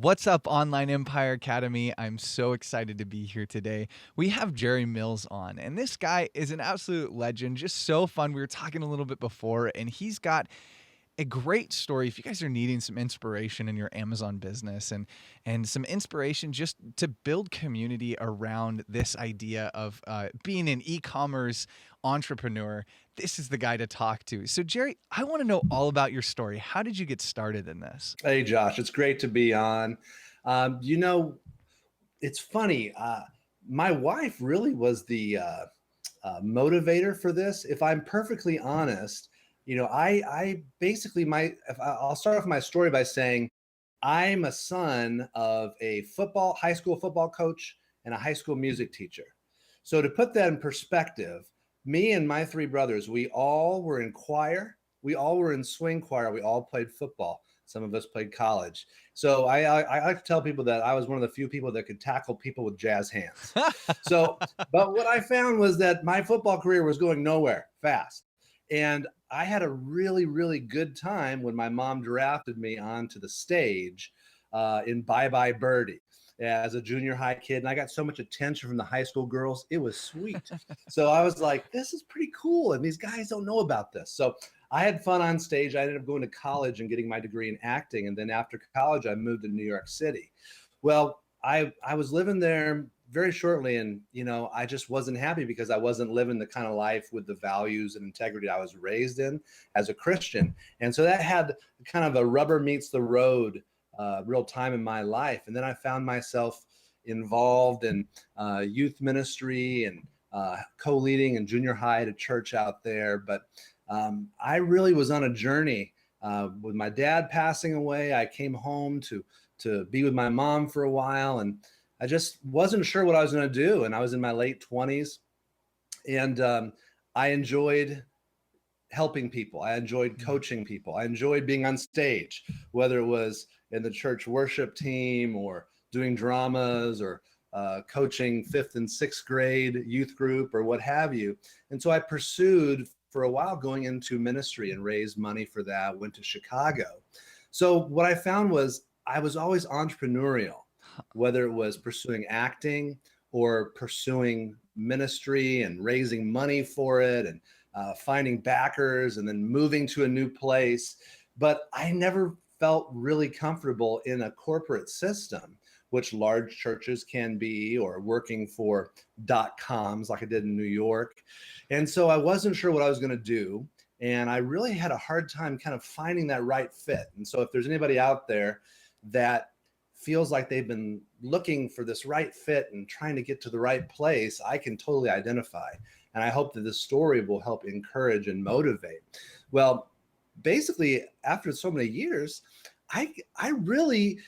What's up, Online Empire Academy? I'm so excited to be here today. We have Jerry Mills on, and this guy is an absolute legend, just so fun. We were talking a little bit before, and he's got a great story if you guys are needing some inspiration in your Amazon business and some inspiration just to build community around this idea of being an e-commerce entrepreneur. This is the guy to talk to. So Jerry, I want to know all about your story. How did you get started in this? Hey, Josh, it's great to be on. Um, you know, it's funny. My wife really was the motivator for this. If I'm perfectly honest, I basically I'll start off my story by saying I'm a son of a high school football coach and a high school music teacher. So to put that in perspective, me and my three brothers, we all were in choir. We all were in swing choir. We all played football. Some of us played college. So I like to tell people that I was one of the few people that could tackle people with jazz hands. So, but what I found was that my football career was going nowhere fast. And I had a really, really good time when my mom drafted me onto the stage in Bye Bye Birdie as a junior high kid. And I got so much attention from the high school girls. It was sweet. So I was like, this is pretty cool. And these guys don't know about this. So I had fun on stage. I ended up going to college and getting my degree in acting. And then after college, I moved to New York City. Well, I was living there very shortly, and I just wasn't happy because I wasn't living the kind of life with the values and integrity I was raised in as a Christian. And so that had kind of a rubber meets the road real time in my life. And then I found myself involved in youth ministry and co-leading in junior high at a church out there. But I really was on a journey with my dad passing away. I came home to be with my mom for a while, and I just wasn't sure what I was going to do. And I was in my late 20s, and I enjoyed helping people. I enjoyed coaching people. I enjoyed being on stage, whether it was in the church worship team or doing dramas or coaching fifth and sixth grade youth group or what have you. And so I pursued for a while going into ministry and raised money for that, went to Chicago. So what I found was I was always entrepreneurial, whether it was pursuing acting or pursuing ministry and raising money for it and finding backers and then moving to a new place. But I never felt really comfortable in a corporate system, which large churches can be, or working for .coms like I did in New York. And so I wasn't sure what I was going to do. And I really had a hard time kind of finding that right fit. And so if there's anybody out there that feels like they've been looking for this right fit and trying to get to the right place, I can totally identify. And I hope that this story will help encourage and motivate. Well, basically, after so many years, I really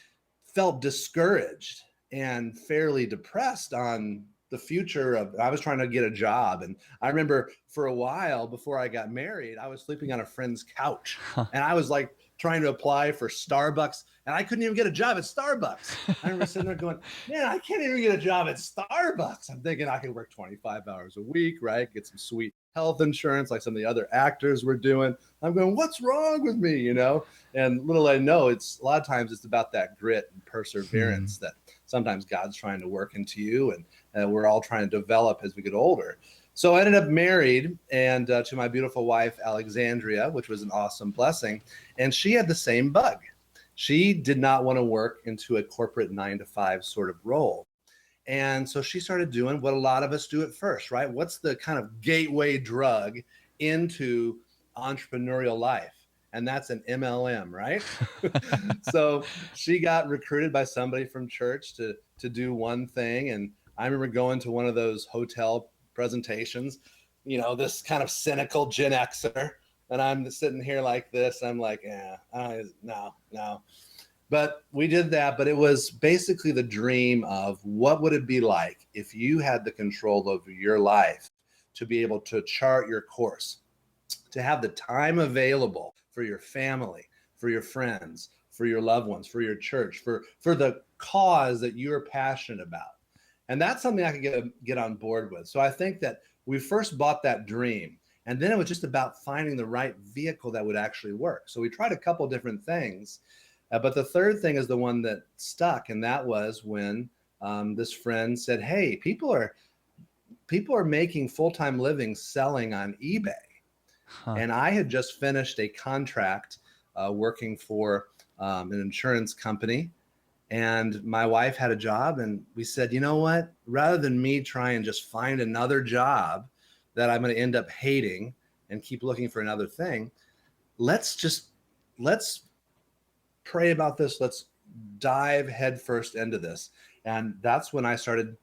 felt discouraged and fairly depressed on the future of. I was trying to get a job, and I remember for a while before I got married, I was sleeping on a friend's couch, and I was like trying to apply for Starbucks, and I couldn't even get a job at Starbucks. I remember sitting there going, man, I can't even get a job at Starbucks. I'm thinking I could work 25 hours a week, right? Get some sweet health insurance like some of the other actors were doing. I'm going, what's wrong with me, And little I know, it's a lot of times it's about that grit and perseverance that sometimes God's trying to work into you, and we're all trying to develop as we get older. So I ended up married and to my beautiful wife, Alexandria, which was an awesome blessing. And she had the same bug. She did not want to work into a corporate 9-to-5 sort of role. And so she started doing what a lot of us do at first, right? What's the kind of gateway drug into entrepreneurial life? And that's an MLM, right? So she got recruited by somebody from church to do one thing. And I remember going to one of those hotel presentations, this kind of cynical Gen Xer. And I'm sitting here like this. I'm like, no. But we did that. But it was basically the dream of what would it be like if you had the control over your life to be able to chart your course, to have the time available for your family, for your friends, for your loved ones, for your church, for the cause that you're passionate about. And that's something I could get on board with. So I think that we first bought that dream, and then it was just about finding the right vehicle that would actually work. So we tried a couple different things. But the third thing is the one that stuck, and that was when this friend said, "Hey, people are making full-time livings selling on eBay." Huh. And I had just finished a contract working for an insurance company, and my wife had a job, and we said, you know what? Rather than me try and just find another job that I'm going to end up hating and keep looking for another thing, let's pray about this. Let's dive headfirst into this. And that's when I started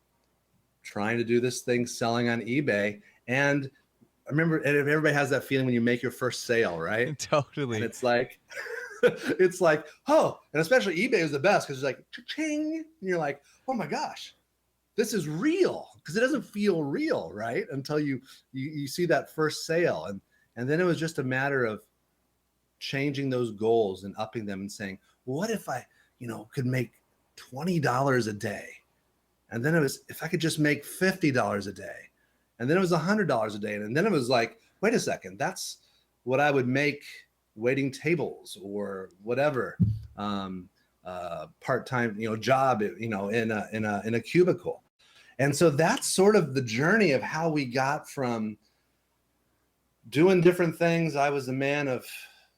trying to do this thing selling on eBay. And I remember, and everybody has that feeling when you make your first sale, right? And Totally. it's like, it's like, oh, and especially eBay is the best because it's like, ching, and you're like, oh my gosh, this is real, because it doesn't feel real, right? Until you see that first sale, and then it was just a matter of changing those goals and upping them and saying, well, what if I, could make $20 a day, and then it was if I could just make $50 a day, and then it was $100 a day, and then it was like, wait a second, that's what I would make waiting tables or whatever, part-time job, in a cubicle. And so that's sort of the journey of how we got from doing different things. I was a man of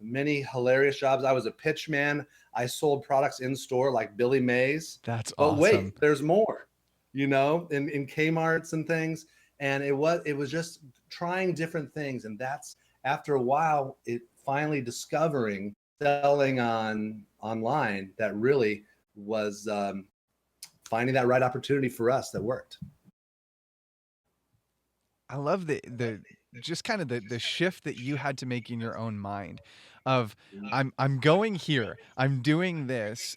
many hilarious jobs. I was a pitch man. I sold products in store like Billy Mays. That's But awesome. wait, there's more, in Kmart's and things. And it was just trying different things. And that's, after a while, it finally discovering selling online that really was finding that right opportunity for us that worked. I love the just kind of the shift that you had to make in your own mind of I'm going here, I'm doing this,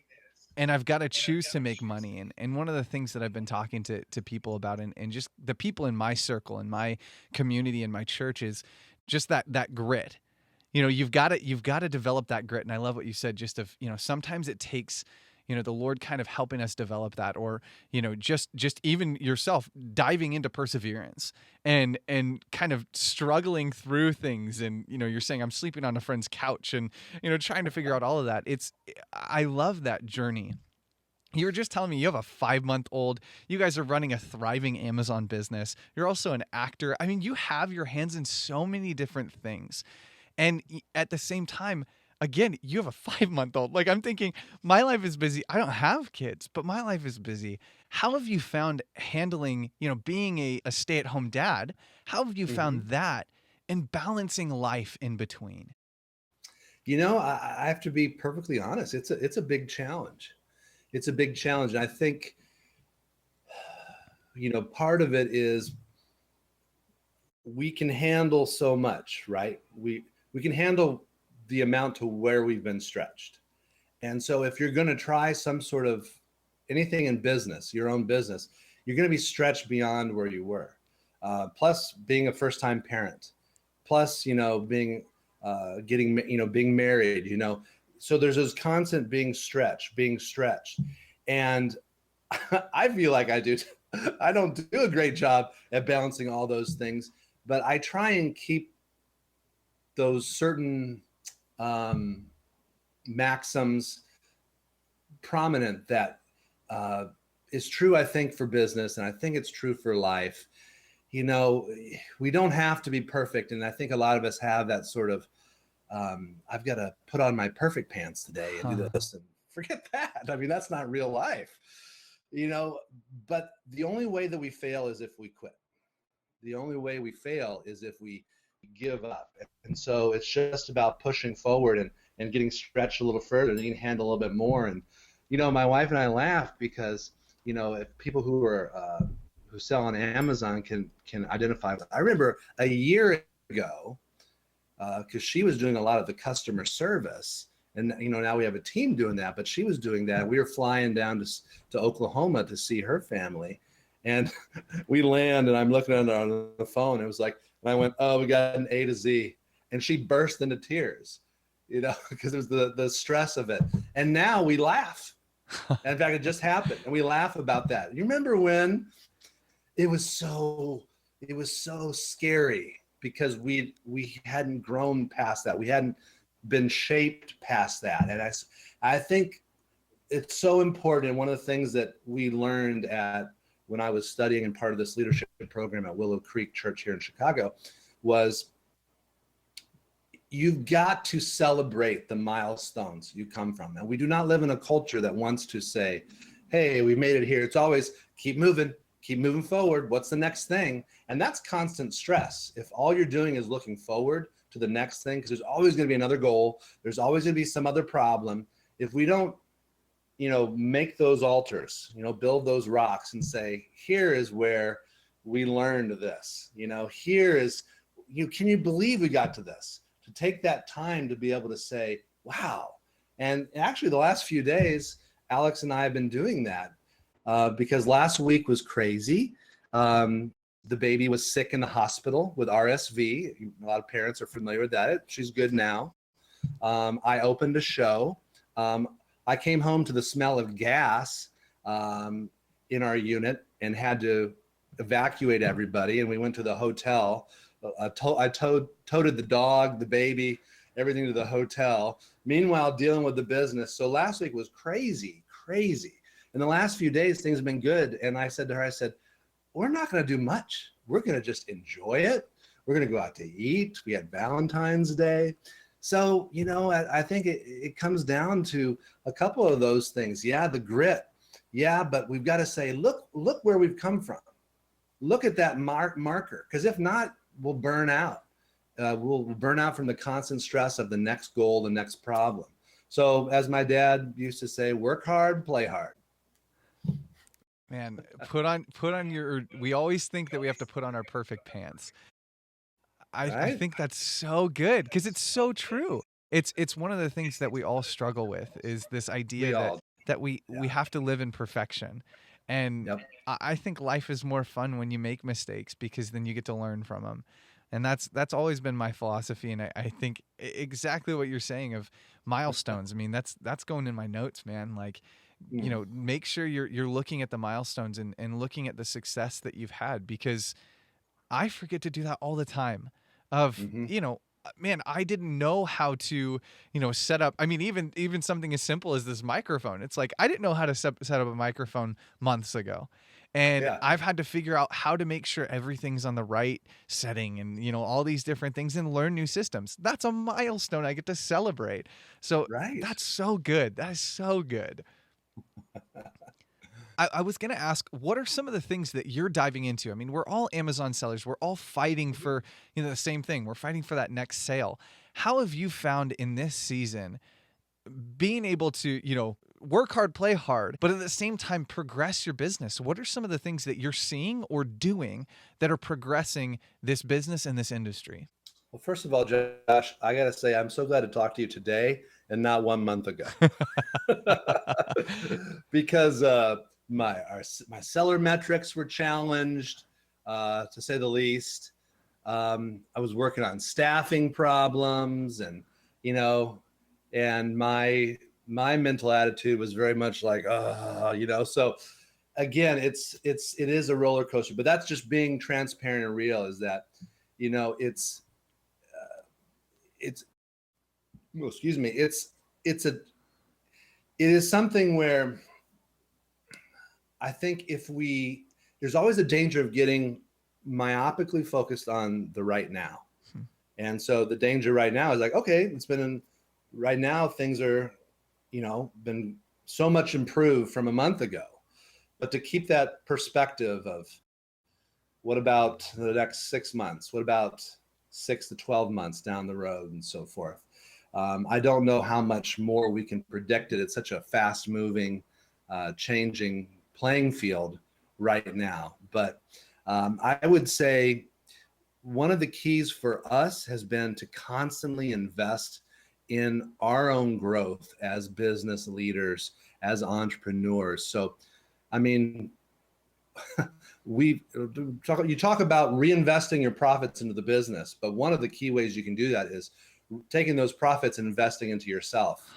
and I've got to choose to make money. And one of the things that I've been talking to people about, and just the people in my circle, in my community, in my church, is just that grit. You've got to develop that grit. And I love what you said, just of, sometimes it takes, the Lord kind of helping us develop that, or, just even yourself diving into perseverance and kind of struggling through things. And, you're saying I'm sleeping on a friend's couch and, trying to figure out all of that. I love that journey. You were just telling me you have a 5-month-old. You guys are running a thriving Amazon business. You're also an actor. I mean, you have your hands in so many different things. And at the same time, again, you have a 5-month-old. Like, I'm thinking, my life is busy. I don't have kids, but my life is busy. How have you found handling, being a stay-at-home dad? How have you Mm-hmm. found that and balancing life in between? I have to be perfectly honest. It's a big challenge. It's a big challenge. And I think, part of it is we can handle so much, right? We can handle the amount to where we've been stretched. And so if you're going to try some sort of anything in business, your own business, you're going to be stretched beyond where you were. Plus being a first time parent, plus, being, being married, so there's this constant being stretched. And I feel like I don't do a great job at balancing all those things, but I try and keep those certain maxims prominent that is true, I think, for business, and I think it's true for life. We don't have to be perfect, and I think a lot of us have that sort of I've got to put on my perfect pants today and do this, and forget that. I mean, that's not real life, but the only way that we fail is if we quit. The only way we fail is if we give up. And so it's just about pushing forward and getting stretched a little further, and you can handle a little bit more. And, my wife and I laugh because, if people who sell on Amazon can identify with. I remember a year ago, because she was doing a lot of the customer service, and now we have a team doing that, but she was doing that. We were flying down to Oklahoma to see her family, and we land, and I'm looking at her on the phone. It was like, and I went, oh, we got an A to Z, and she burst into tears, because it was the stress of it. And now we laugh. In fact, it just happened, and we laugh about that. You remember when it was so scary because we hadn't grown past that. We hadn't been shaped past that. And I think it's so important. And one of the things that we learned when I was studying and part of this leadership program at Willow Creek Church here in Chicago was you've got to celebrate the milestones you come from. And we do not live in a culture that wants to say, hey, we made it here. It's always keep moving forward. What's the next thing? And that's constant stress. If all you're doing is looking forward to the next thing, because there's always going to be another goal, there's always going to be some other problem. If we don't, make those altars, build those rocks and say, here is where we learned this, here is, can you believe we got to this? To take that time to be able to say, wow. And actually the last few days, Alex and I have been doing that because last week was crazy. The baby was sick in the hospital with RSV. A lot of parents are familiar with that. She's good now. I opened a show. I came home to the smell of gas in our unit and had to evacuate everybody. And we went to the hotel. I toted the dog, the baby, everything to the hotel. Meanwhile, dealing with the business. So last week was crazy. In the last few days, things have been good. And I said to her, we're not going to do much. We're going to just enjoy it. We're going to go out to eat. We had Valentine's Day. So, I think it comes down to a couple of those things. Yeah, the grit. Yeah, but we've got to say, look where we've come from. Look at that marker. Because if not, we'll burn out. We'll burn out from the constant stress of the next goal, the next problem. So as my dad used to say, work hard, play hard. Man, we always think that we have to put on our perfect pants. I think that's so good because it's so true. It's one of the things that we all struggle with is this idea that we have to live in perfection. And Yep. I think life is more fun when you make mistakes because then you get to learn from them. And that's always been my philosophy. And I think exactly what you're saying of milestones. I mean, that's going in my notes, man. Like, make sure you're looking at the milestones and looking at the success that you've had, because I forget to do that all the time of, man, I didn't know how to, set up. I mean, even something as simple as this microphone. It's like, I didn't know how to set up a microphone months ago. And I've had to figure out how to make sure everything's on the right setting and, all these different things and learn new systems. That's a milestone I get to celebrate. So that's so good. That is so good. I was going to ask, what are some of the things that you're diving into? I mean, we're all Amazon sellers. We're all fighting for, the same thing. We're fighting for that next sale. How have you found in this season being able to, work hard, play hard, but at the same time progress your business? What are some of the things that you're seeing or doing that are progressing this business and this industry? Well, first of all, Josh, I got to say, I'm so glad to talk to you today and not 1 month ago. Because my seller metrics were challenged, to say the least. I was working on staffing problems, and and my mental attitude was very much like, So again, it is a roller coaster. But that's just being transparent and real. Is that it is something where I think there's always a danger of getting myopically focused on the right now. And so the danger right now is like, okay, right now things are, been so much improved from a month ago, but to keep that perspective of what about the next 6 months? What about 6 to 12 months down the road and so forth? I don't know how much more we can predict it. It's such a fast moving, changing playing field right now. But I would say one of the keys for us has been to constantly invest in our own growth as business leaders, as entrepreneurs. So, I mean, you talk about reinvesting your profits into the business, but one of the key ways you can do that is taking those profits and investing into yourself,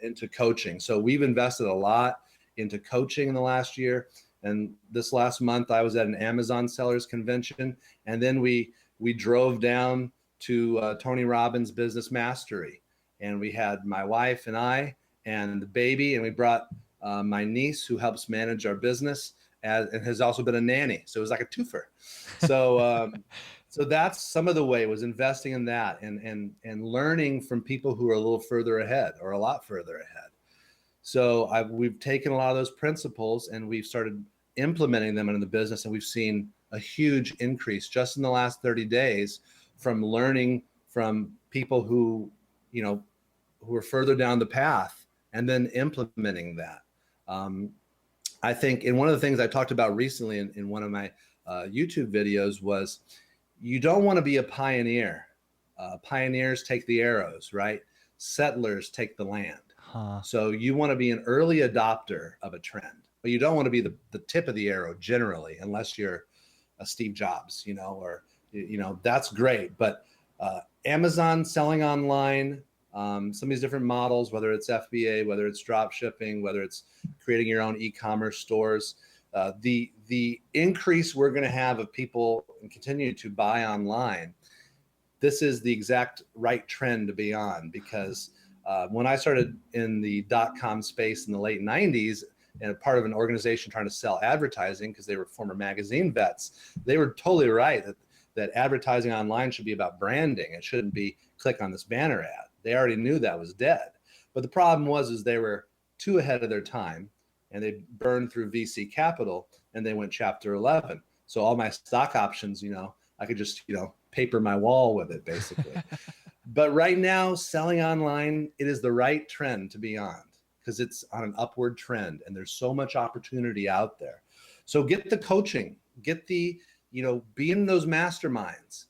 into coaching. So we've invested a lot into coaching in the last year. And this last month, I was at an Amazon sellers convention, and then we drove down to Tony Robbins' Business Mastery. and we had my wife and I and the baby, and we brought my niece who helps manage our business and has also been a nanny. So it was like a twofer. So so that's some of the way, was investing in that and learning from people who are a little further ahead or a lot further ahead. So we've taken a lot of those principles and we've started implementing them in the business, and we've seen a huge increase just in the last 30 days from learning from people who, you know, who are further down the path and then implementing that. I think, and one of the things I talked about recently in one of my YouTube videos was, you don't want to be a pioneer. Pioneers take the arrows, right? Settlers take the land. Huh. So you want to be an early adopter of a trend, but you don't want to be the tip of the arrow generally, unless you're a Steve Jobs, you know, or, you know, that's great. But Amazon, selling online, some of these different models, whether it's FBA, whether it's drop shipping, whether it's creating your own e-commerce stores, the increase we're going to have of people and continue to buy online, this is the exact right trend to be on. Because when I started in the .com space in the late 90s and a part of an organization trying to sell advertising, because they were former magazine vets, they were totally right that advertising online should be about branding. It shouldn't be click on this banner ad. They already knew that was dead. But the problem was they were too ahead of their time, and they burned through VC capital, and they went chapter 11. So all my stock options, you know, I could just, you know, paper my wall with it basically. But right now, selling online, it is the right trend to be on, because it's on an upward trend and there's so much opportunity out there. So get the coaching, get the, you know, be in those masterminds,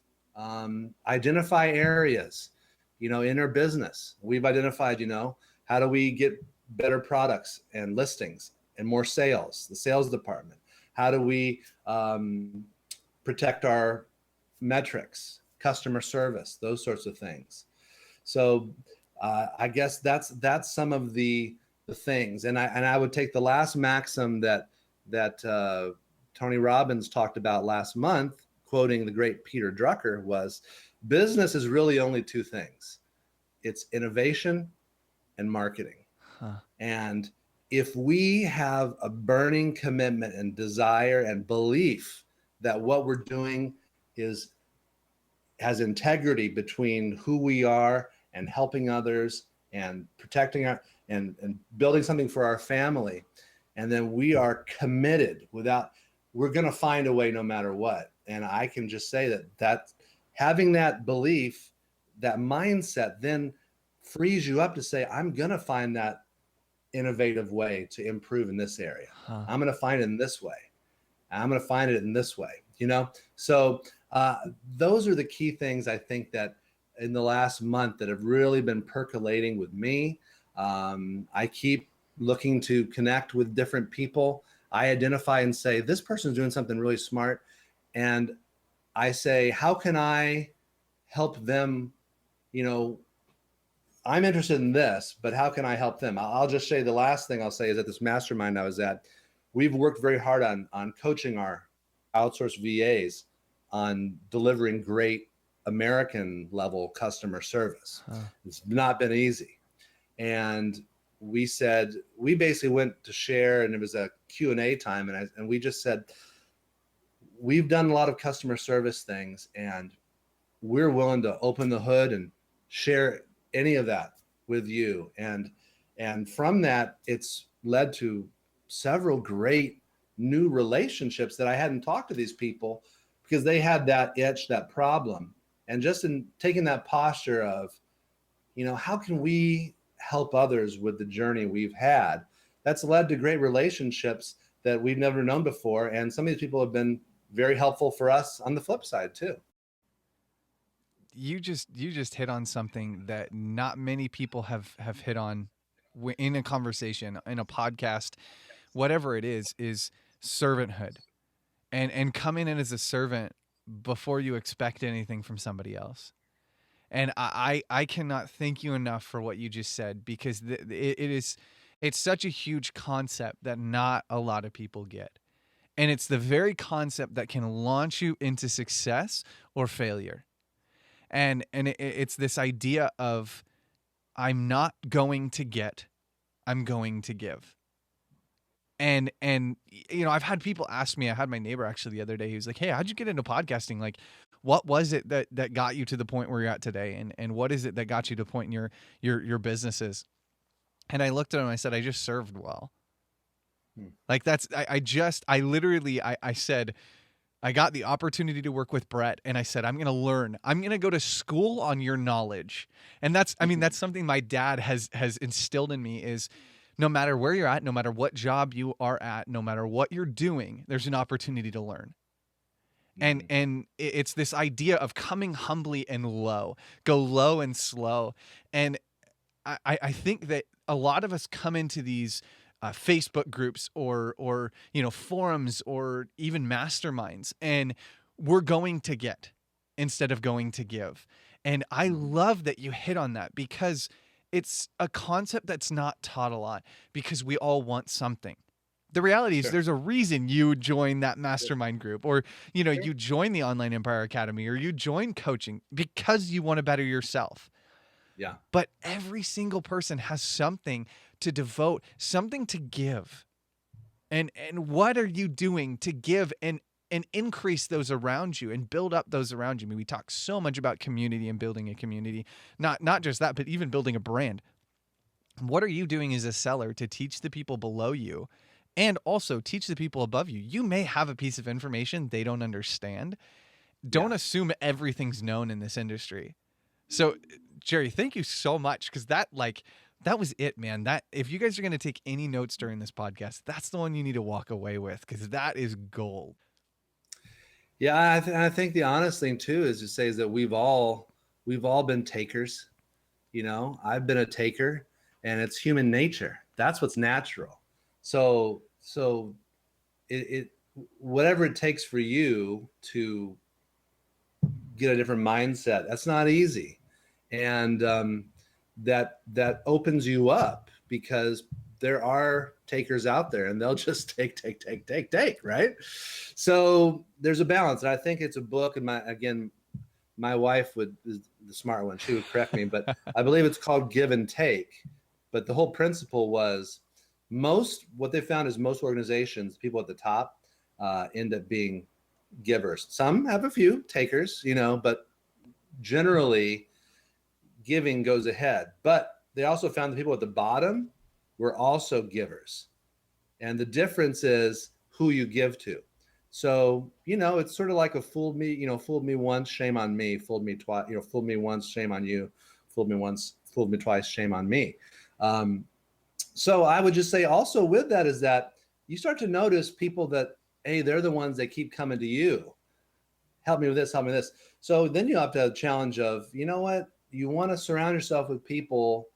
identify areas, you know, in our business. We've identified, you know, how do we get better products and listings and more sales, the sales department? How do we protect our metrics, customer service, those sorts of things? So I guess that's some of the things. And I would take the last maxim that Tony Robbins talked about last month, quoting the great Peter Drucker, was, business is really only two things. It's innovation and marketing. Huh. And if we have a burning commitment and desire and belief that what we're doing has integrity between who we are and helping others and protecting our and building something for our family, and then we are committed, we're going to find a way no matter what. And I can just say that having that belief, that mindset, then frees you up to say, I'm going to find that innovative way to improve in this area. Huh. I'm going to find it in this way. I'm going to find it in this way, you know? So those are the key things I think that in the last month that have really been percolating with me. I keep looking to connect with different people. I identify and say, this person's doing something really smart. And I say, how can I help them? You know, I'm interested in this, but how can I help them? I'll just say, the last thing I'll say is, at this mastermind I was at, we've worked very hard on coaching our outsourced VAs on delivering great American level customer service. Huh. It's not been easy. And we basically went to share, and it was a Q&A time. And we just said, we've done a lot of customer service things, and we're willing to open the hood and share any of that with you. And from that, it's led to several great new relationships that I hadn't talked to these people, because they had that itch, that problem. And just in taking that posture of, you know, how can we help others with the journey we've had, that's led to great relationships that we've never known before. And some of these people have been very helpful for us on the flip side too. You just hit on something that not many people have hit on in a conversation, in a podcast, whatever it is servanthood, and coming in as a servant before you expect anything from somebody else. And I cannot thank you enough for what you just said, because it's such a huge concept that not a lot of people get. And it's the very concept that can launch you into success or failure. And it's this idea of I'm not going to get, I'm going to give. And you know, I've had people ask me. I had my neighbor actually the other day. He was like, "Hey, how'd you get into podcasting? Like, what was it that got you to the point where you're at today? And what is it that got you to the point in your businesses?" And I looked at him. I said, "I just served well. Hmm. Like that's I literally I said." I got the opportunity to work with Brett, and I said, I'm going to learn. I'm going to go to school on your knowledge. And that's, I mean, that's something my dad has instilled in me is no matter where you're at, no matter what job you are at, no matter what you're doing, there's an opportunity to learn. And it's this idea of coming humbly and low, go low and slow. And I think that a lot of us come into these Facebook groups or you know forums or even masterminds, and we're going to get instead of going to give. And I love that you hit on that because it's a concept that's not taught a lot because we all want something. The reality is Sure. there's a reason you join that Sure. mastermind group or you know Sure. you join the Online Empire Academy or you join coaching because you want to better yourself. Yeah. But every single person has something to devote, something to give. And what are you doing to give and increase those around you and build up those around you? I mean, we talk so much about community and building a community. Not just that, but even building a brand. What are you doing as a seller to teach the people below you and also teach the people above you? You may have a piece of information they don't understand. Don't Yeah. assume everything's known in this industry. So, Jerry, thank you so much because that was it, man. That if you guys are going to take any notes during this podcast, that's the one you need to walk away with because that is gold. Yeah. I think the honest thing too is to say is that we've all been takers. You know, I've been a taker, and it's human nature. That's what's natural. So it whatever it takes for you to get a different mindset, that's not easy. And that opens you up because there are takers out there, and they'll just take, right? So there's a balance, and I think it's a book. And my wife is the smart one. She would correct me, but I believe it's called Give and Take. But the whole principle was what they found is most organizations, people at the top, end up being givers. Some have a few takers, you know, but generally giving goes ahead. But they also found the people at the bottom were also givers. And the difference is who you give to. So, you know, it's sort of like a fooled me once, shame on me, fooled me twice, you know, fooled me once, shame on you, fooled me once, fooled me twice, shame on me. So I would just say also with that is that you start to notice people that, hey, they're the ones that keep coming to you. Help me with this, help me with this. So then you have to have a challenge of, you know what, you want to surround yourself with people.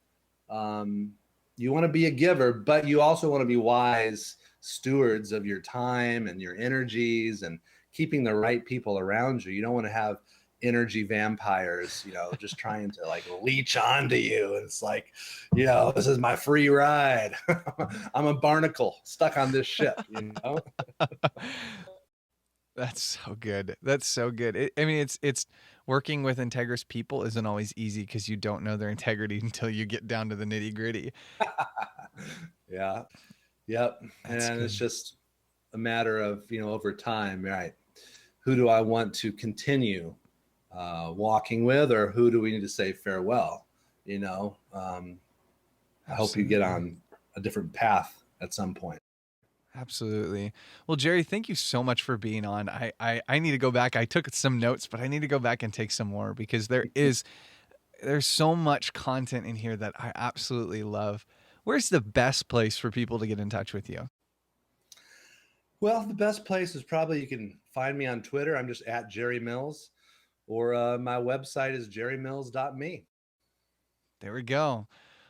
You want to be a giver, but you also want to be wise stewards of your time and your energies and keeping the right people around you. You don't want to have energy vampires, you know, just trying to like leech onto you. It's like, you know, this is my free ride. I'm a barnacle stuck on this ship, you know? That's so good. That's so good. I mean, it's working with integrous people isn't always easy because you don't know their integrity until you get down to the nitty gritty. Yeah. Yep. That's And it's good. just a matter of, you know, over time, right? Who do I want to continue walking with, or who do we need to say farewell? You know, I hope you get Absolutely. on a different path at some point. Absolutely. Well, Jerry, thank you so much for being on. I need to go back. I took some notes, but I need to go back and take some more because there's so much content in here that I absolutely love. Where's the best place for people to get in touch with you? Well, the best place is probably you can find me on Twitter. I'm just at Jerry Mills, or my website is jerrymills.me. There we go.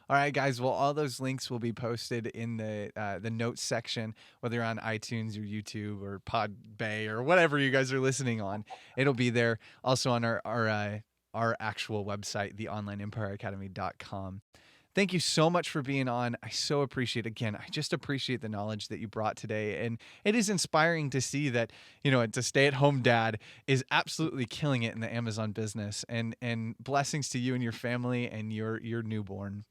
All right, guys. Well, all those links will be posted in the notes section, whether you're on iTunes or YouTube or Podbay or whatever you guys are listening on. It'll be there. Also on our actual website, theonlineempireacademy.com. Thank you so much for being on. I so appreciate, again, I just appreciate the knowledge that you brought today. And it is inspiring to see that, a stay-at-home dad is absolutely killing it in the Amazon business. And blessings to you and your family and your newborn.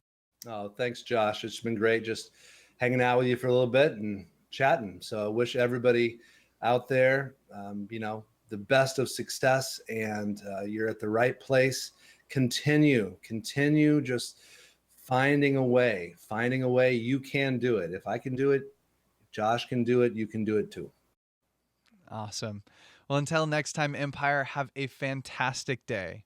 Oh, thanks, Josh. It's been great just hanging out with you for a little bit and chatting. So I wish everybody out there, the best of success, and you're at the right place. Continue just finding a way. You can do it. If I can do it, if Josh can do it, you can do it too. Awesome. Well, until next time, Empire, have a fantastic day.